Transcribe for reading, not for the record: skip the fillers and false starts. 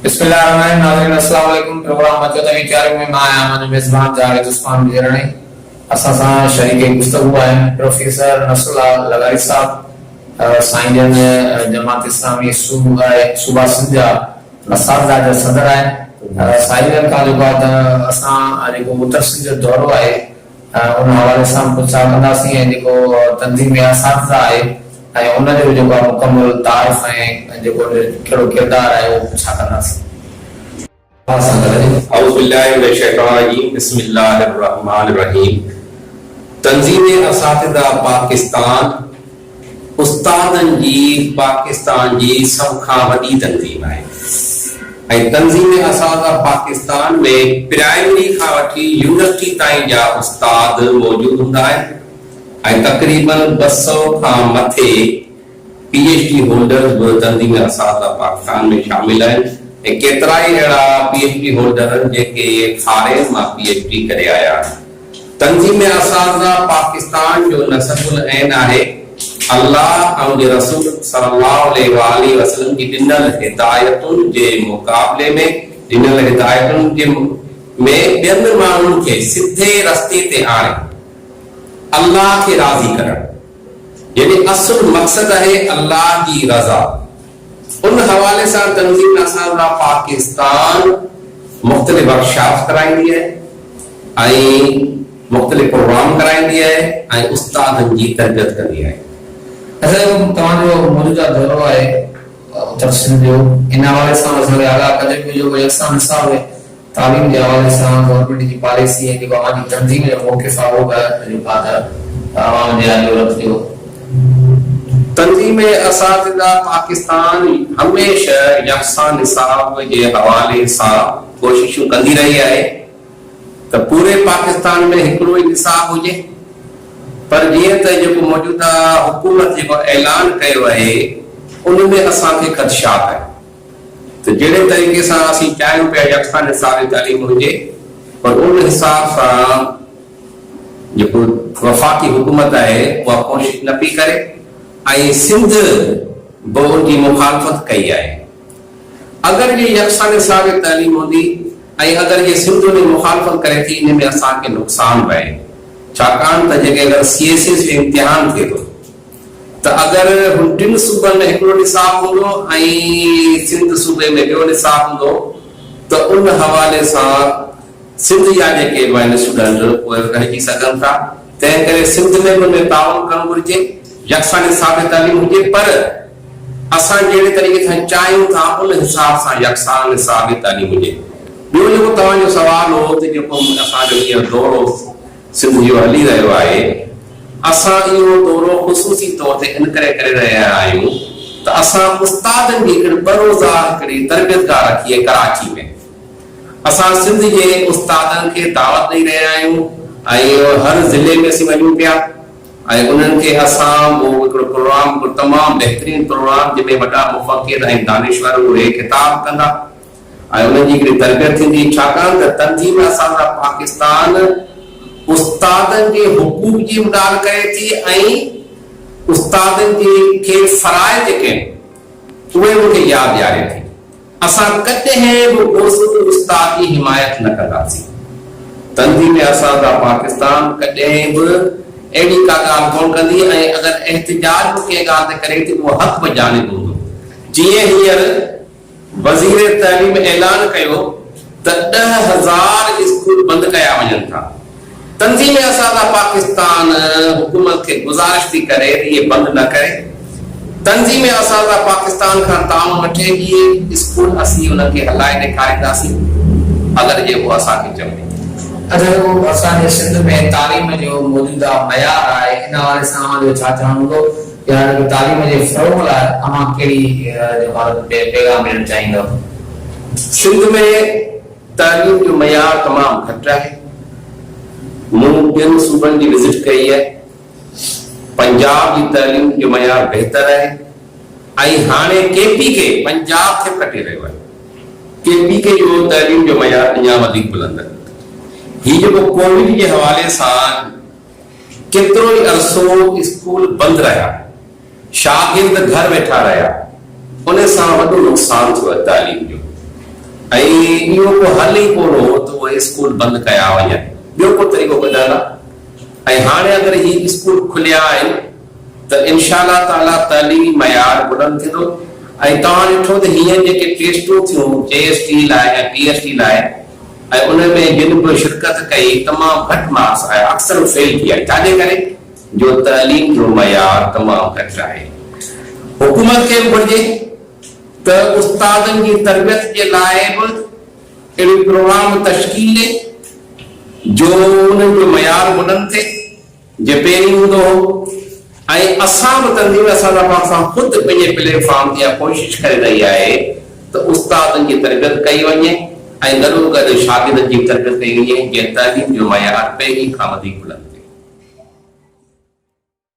बिस्मिल्लाहिर्रहमानिर्रहीम। अस्सलाम वालेकुम। प्रोग्राम मजो तवी तैयारी में मैं आया मेजबान जावेद उस्मान गिरणी असा सा शरीक गुफ्तगू है प्रोफेसर नसरुल्लाह लगारी साहब साईं जन जमात इस्लामी सूबा सिंध असादा जो सदर है साईं जन का जो बात असा जो उत्तर सिंध जो दौरो है उन हवाले से पुछा कंदासी है जो तंजीम असादा है उन जो मुकम्मल तारीफ है जो केड़ो किरदार है वो पुछा कंदासी। औज़ु बिल्लाहि मिनश शैतानिर रजीम। बिस्मिल्लाहिर रहीम। तंजीम असातिज़ा पाकिस्तान उस्तादन जी पाकिस्तान जी सब खां वडी तंजीम है। तंजीम असातिज़ा पाकिस्तान में प्राइमरी खां वठी यूनिवर्सिटी ताईं जा उस्ताद मौजूद हुंदा है। तकरीबन 200 खां मथे पीएचडी होल्डर्स भी तंजीम असातिज़ा पाकिस्तान में शामिल हैं। केतरा ही अड़ा पीएचडी होल्डर जेके खारे मां पीएचडी करे आया। तंजीम असातिज़ा पाकिस्तान जो नसबुल ऐन आहे अल्लाह और रसूल सल्लल्लाहु अलैहि वसल्लम की दिनल हिदायतुन जे मुकाबले में दिनल हिदायतुन जे में ॿियनि माण्हुनि खे सिधे रस्ते ते आणे अल्लाह के राज़ी करण, यानी असुल मकसद है अल्लाह की रजा। उन हवाले से तंजीम असातिज़ा पाकिस्तान मुख्तलिफ वर्कशॉप कराईंदी है, मुख्तलिफ प्रोग्राम कराईंदी है, उस्तादन जी तरबियत कंदी है। तव्हांजो मौजूदा दौरो है उत्तर सिंध जो इन हवाले से असांखे आगाह कजे जो यकसां निसाब है तालीम के हवाले से गवर्नमेंट की पॉलिसी है जो हमारी तंजीम जो मौक़िफ़ है वो जो बात आवाम जे आगे रखियो। तंजीम असातिज़ा पाकिस्तान हमेशा यकसां निसाब के हवाले से कोशिशूं कंदी रही है तो पूरे पाकिस्तान में एकड़ो ही निसाब हुजे, पर जीअं त जो मौजूदा हुकूमत जो ऐलान कयो है उनमें असांखे खदशात है। तो जड़े तरीके से असीं चाहियूं पिया यकसां निसाब तालीम हुजे, पर उन हिसाब से जो वफाकी हुकूमत है वह कोशिश न पई करे ऐं सिंध बोर्ड की मुखालफत कई है। अगर ये यकसां निसाब तालीम होंदी ऐं अगर ये सिंध में मुखालफत करे थी इन में असांखे नुकसान पए, छाकाणि त जेके अगर सीएसएस जो इम्तिहान थिए थो तो अगर हुन टिन सूबनि में हिकिड़ो निसाब हूंदो ऐं सिंध सूबे में ॿियो निसाब हूंदो तो उन हवाले सां सिंध जा जेके आहिनि स्टूडेंट उहे रहिजी सघनि था। तंहिं करे सिंध में बि उनमें ताउन करणु घुरिजे, यकसां निसाब तालीम हुजे, पर असां जहिड़े तरीक़े सां चाहियूं था उन हिसाब सां यकसां निसाब तालीम हुजे। ॿियो जेको तव्हांजो सवाल हो त जेको असांजो इहो दौरो सिंध जो हली रहियो आहे, असां इहो दौरो ख़ुसूसी तौर ते इन करे करे रहिया आहियूं त असां उस्तादनि जी हिकिड़ी बरोज़ा हिकिड़ी तरबियतगाह रखी आहे कराची में। असां सिंध जे उस्तादनि खे दावत ॾेई रहिया आहियूं ऐं हर ज़िले में असीं वञूं पिया ऐं उन्हनि खे असां उहो हिकिड़ो प्रोग्राम तमामु बहितरीन प्रोग्राम जंहिंमें वॾा मुफ़क्किर ऐं दानिश्वर उहे ख़िताब कंदा ऐं उन्हनि जी हिकिड़ी तरबियत थींदी, छाकाणि त तंजीम असातिज़ा पाकिस्तान उस्तादनि के हुकूक जी ॻाल्हि करे थी ऐं उस्तादनि के फ़राइज़ जेके उहे मूंखे यादि ॾियारे थी। असां कॾहिं बि गोसत उस्ताद जी हिमायत न कंदासीं। तंजीम असातिज़ा पाकिस्तान कॾहिं बि अहिड़ी का ॻाल्हि कोन कंदी ऐं अगरि एहतिजाज बि कंहिं ॻाल्हि ते करे थी उहो हक़ बि जानिब हूंदो। जीअं हींअर वज़ीर तालीम ऐलान कयो त 10,000 स्कूल बंदि कया वञनि था। तंजीम असातिज़ा पाकिस्तान हुकूमत के गुजारिश थी करे ये बंद न करे। तंजीम असातिज़ा पाकिस्तान का ताउन वठे ये स्कूल असी उनके हलाए ॾेखारींदासीं अगर ये वो असांखे चवे। अच्छा वो असांजे सिंध में तालीम जो मौजूदा मयार आहे इन हवाले सां जो छा चवंदो यानी तालीम जे फ़रोग़ लाइ अवां कहिड़ी जो पैगाम ॾियणु चाहींदो? सिंध में तालीम जो मयार तमामु घटि आहे। मूं ॿियनि सूबनि जी विज़िट कई है, पंजाब की तालीम जो मयार बेहतर है ऐं हाणे केपीके पंजाब खे कटे रहियो आहे। केपीके जो तालीम जो मयार अञा वधीक बुलंद आहे। ही जो कोविड के हवाले सां केतिरो ई अरसो स्कूल बंद रहा, शागिर्द घर वेठा रहा, उन सां वॾो नुक़सान थियो तालीम जो। ऐं इहो को हल ई कोन हो त उहे स्कूल बंदि कया वञनि। ॿियो को तरीक़ो ॿुधायो ऐं हाणे अगरि ही स्कूल खुलिया आहिनि त इंशाअल्लाह ताला तइलीमी मयार बुलंद थींदो। ऐं तव्हां ॾिठो त हीअं जेके टेस्टूं थियूं JST लाइ ऐं PST लाइ ऐं उन में जिन बि शिरकत कई तमामु घटि मार्क्स आया, अक्सर फेल थी आहे। छाजे करे? जो तइलीम जो मयार तमामु घटि आहे। हुकूमत खे घुर्जे त उस्तादनि जी तरबियत जे लाइ बि अहिड़ी प्रोग्राम तश्कील जो उन्हनि जो मयार बुलंद थिए जे पहिरीं हूंदो हो। ऐं असां बि तंज़ीम असांजा पासां ख़ुदि पंहिंजे प्लेटफॉर्म ते कोशिश करे रही आहे त उस्तादनि जी तरबियत कई वञे ऐं गॾो गॾु शागिर्दनि जी तरबियत कई वञे जीअं तइलीम जो मयार पहिरीं खां वधीक बुलंद।